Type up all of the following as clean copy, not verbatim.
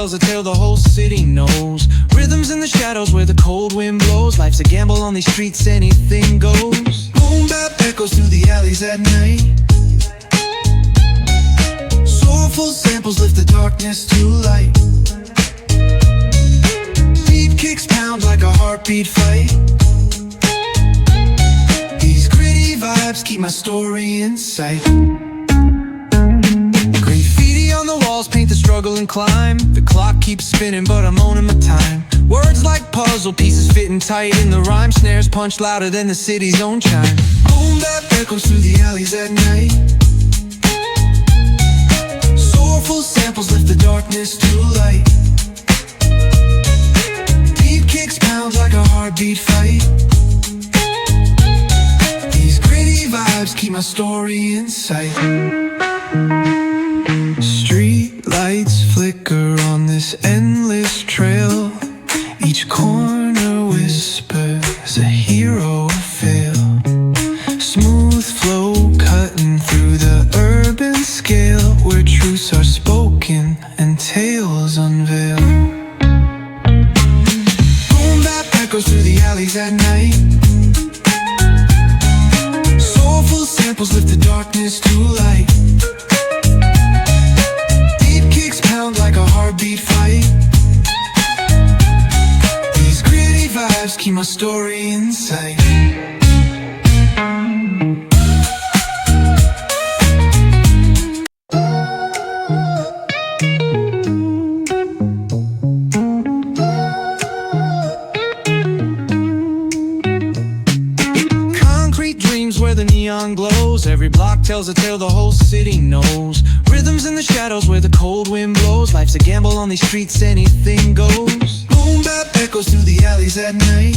tells a tale the whole city knows. Rhythms in the shadows where the cold wind blows. Life's a gamble on these streets, anything goes. Boom bap echoes through the alleys at night. Soulful samples lift the darkness to light. Beat kicks pound like a heartbeat fight. These gritty vibes keep my story in sight. Graffiti on the walls paint the struggle and climb. The clock keeps spinning but I'm owning my time. Words like puzzle pieces fitting tight in the rhyme. Snares punch louder than the city's own chime. Boom bap echoes through the alleys at night. Soulful samples lift the darkness to light. Beat kicks pound like a heartbeat fight. These gritty vibes keep my story in sight. Street lights flicker on this endless trail. Each corner whispers a hero fail. Smooth flow cutting through the urban scale, where truths are spoken and tales unveil. Boom bap echoes through the alleys at night. Soulful samples lift the darkness to light. Beat kicks pound like a heartbeat fight. These gritty vibes keep my story in sight. Where the neon glows, every block tells a tale the whole city knows. Rhythms in the shadows where the cold wind blows. Life's a gamble on these streets, anything goes. Boom bap echoes through the alleys at night.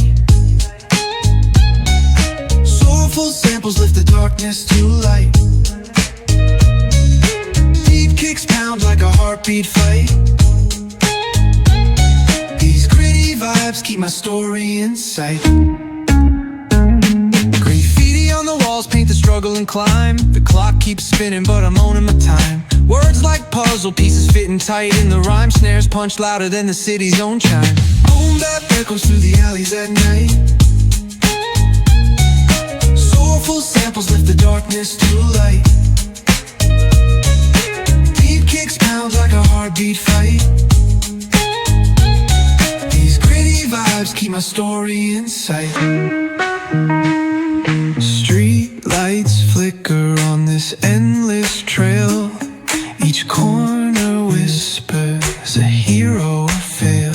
Soulful samples lift the darkness to light. Beat kicks pound like a heartbeat fight. These gritty vibes keep my story in sight. On the walls paint the struggle and climb. The clock keeps spinning but I'm owning my time. Words like puzzle pieces fitting tight in the rhyme. Snares punch louder than the city's own chime. Boom bap echoes through the alleys at night. Soulful samples lift the darkness to light. Beat kicks pound like a heartbeat fight. These gritty vibes keep my story in sight. Street lights flicker on this endless trail. Each corner whispers a hero fail.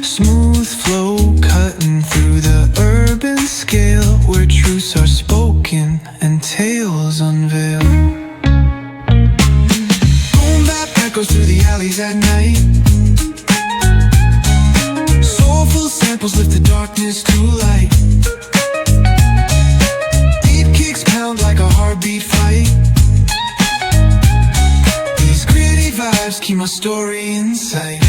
Smooth flow cutting through the urban scale, where truths are spoken and tales unveil. Boom bap echoes through the alleys at night. Soulful samples lift the darkness to light. Like a heartbeat fight. These gritty vibes keep my story in sight.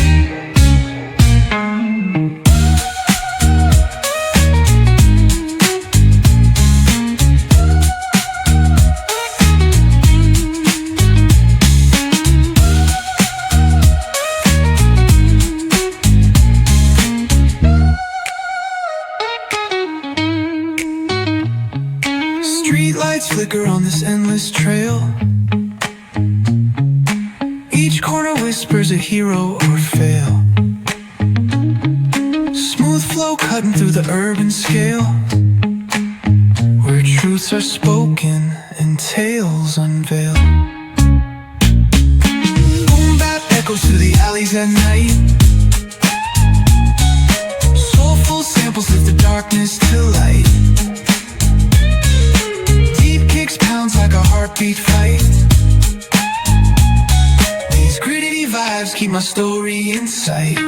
Street lights flicker on this endless trail. Each corner whispers a hero or fail. Smooth flow cutting through the urban scale, where truths are spoken and tales unveil. Boom bap echoes through the alleys at night. Soulful samples lift the darkness to light. Pounds like a heartbeat fight. These gritty vibes keep my story in sight.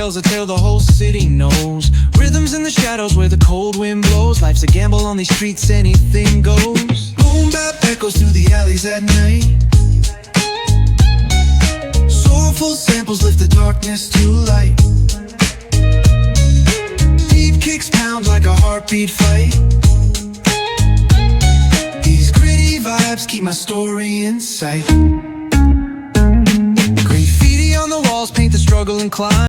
tells a tale the whole city knows. Rhythms in the shadows where the cold wind blows. Life's a gamble on these streets, anything goes. Boom bap echoes through the alleys at night. Soulful samples lift the darkness to light. Deep kicks pound like a heartbeat fight. These gritty vibes keep my story in sight. Graffiti on the walls paint the struggle and climb.